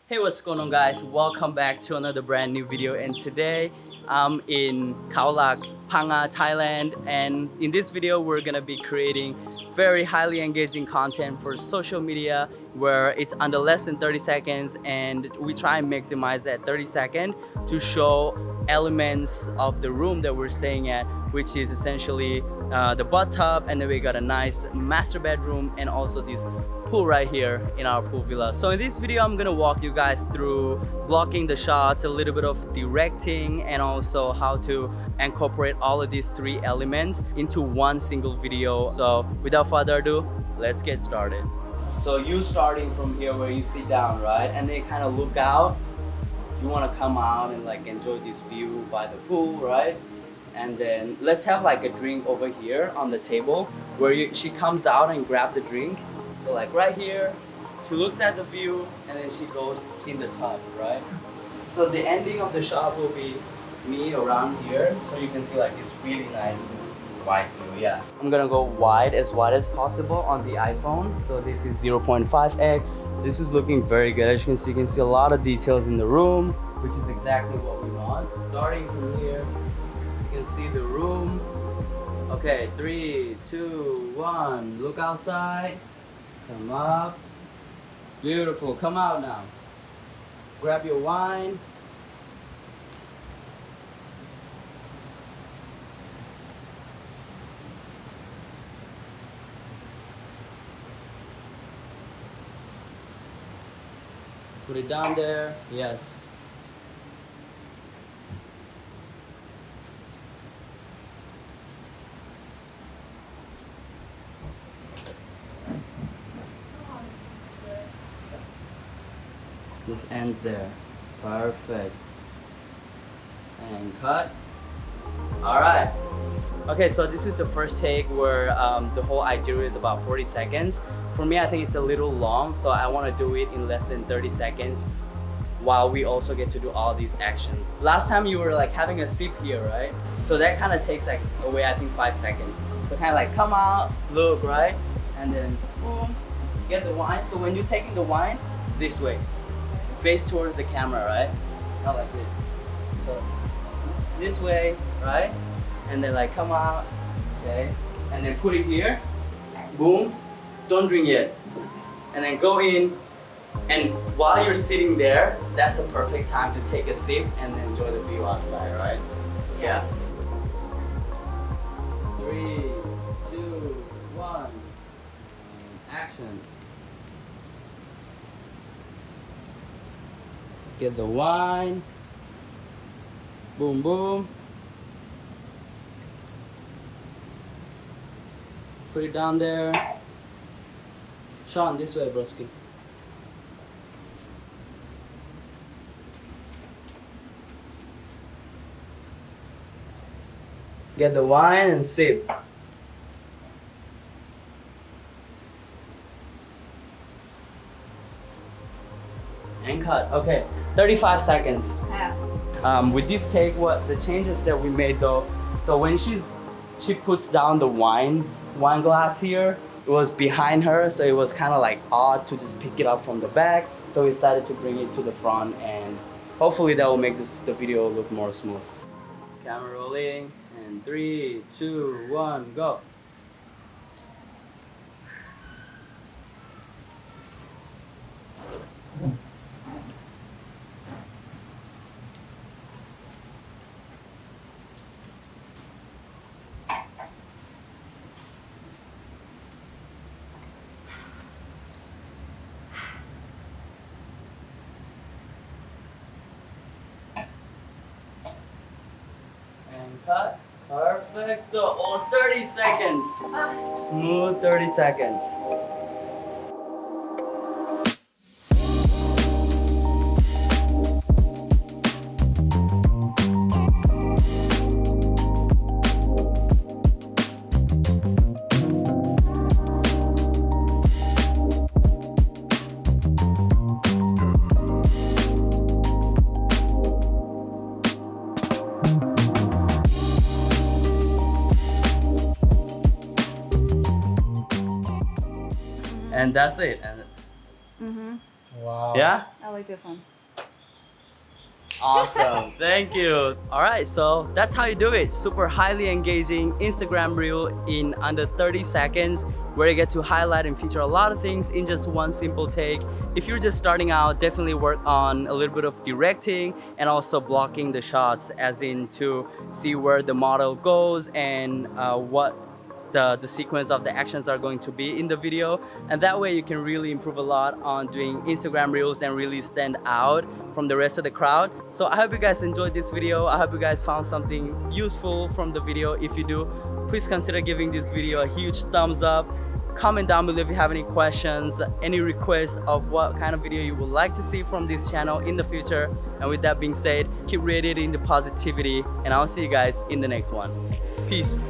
Hey, what's going on, guys? Welcome back to another brand new video. And today I'm in Khao Lak, Phanga, Thailand. And in this video, we're gonna be creating very highly engaging content for social media where it's under less than 30 seconds, and we try and maximize that 30 seconds to show elements of the room that we're staying at, which is essentially the bathtub, and then we got a nice master bedroom and also this pool right here in our pool villa. So in this video, I'm gonna walk you guys through blocking the shots, a little bit of directing, and also how to incorporate all of these three elements into one single video. So without further ado, let's get started. So you starting from here where you sit down, right? And then kind of look out. You wanna come out and like enjoy this view by the pool, right? And then let's have like a drink over here on the table where she comes out and grab the drink. So like right here, she looks at the view and then she goes in the tub, right? So the ending of the shot will be me around here, so you can see like this really nice wide view. Yeah, I'm gonna go wide as possible on the iPhone. So this is 0.5x. This is looking very good. As you can see a lot of details in the room, which is exactly what we want. Starting from here, you can see the room. Okay, 3, 2, 1. Look outside. Come up. Beautiful. Come out now. Grab your wine. Put it down there. Yes. This ends there. Perfect. And cut. All right. Okay, so this is the first take where the whole Igeru is about 40 seconds. For me, I think it's a little long, so I want to do it in less than 30 seconds while we also get to do all these actions. Last time you were like having a sip here, right? So that kind of takes like away, I think, 5 seconds. So kind of like come out, look, right? And then boom, get the wine. So when you're taking the wine, this way. Face towards the camera, right? Not like this. So this way, right? And then like come out, okay? And then put it here, boom. Don't drink yet. And then go in, and while you're sitting there, that's the perfect time to take a sip and enjoy the view outside, right? Yeah. 3, 2, 1, action. Get the wine. Boom, boom. Put it down there. Sean, this way, broski. Get the wine and sip. And cut. Okay, 35 seconds. Yeah. With this take, what the changes that we made though, so when she puts down the wine glass here, it was behind her, so it was kind of like odd to just pick it up from the back. So we decided to bring it to the front, and hopefully that will make the video look more smooth. Camera rolling, and 3, 2, 1, go. And cut. Perfect. Oh, 30 seconds. Smooth 30 seconds. And that's it. And Mm-hmm. Wow. yeah? I like this one. Awesome, thank you. All right, so that's how you do it. Super highly engaging Instagram reel in under 30 seconds, where you get to highlight and feature a lot of things in just one simple take. If you're just starting out, definitely work on a little bit of directing and also blocking the shots, as in to see where the model goes and what the sequence of the actions are going to be in the video, and that way you can really improve a lot on doing Instagram reels and really stand out from the rest of the crowd. So I hope you guys enjoyed this video. I hope you guys found something useful from the video. If you do, please consider giving this video a huge thumbs up. Comment down below if you have any questions, any requests of what kind of video you would like to see from this channel in the future. And with that being said, keep radiating the positivity, and I'll see you guys in the next one. Peace.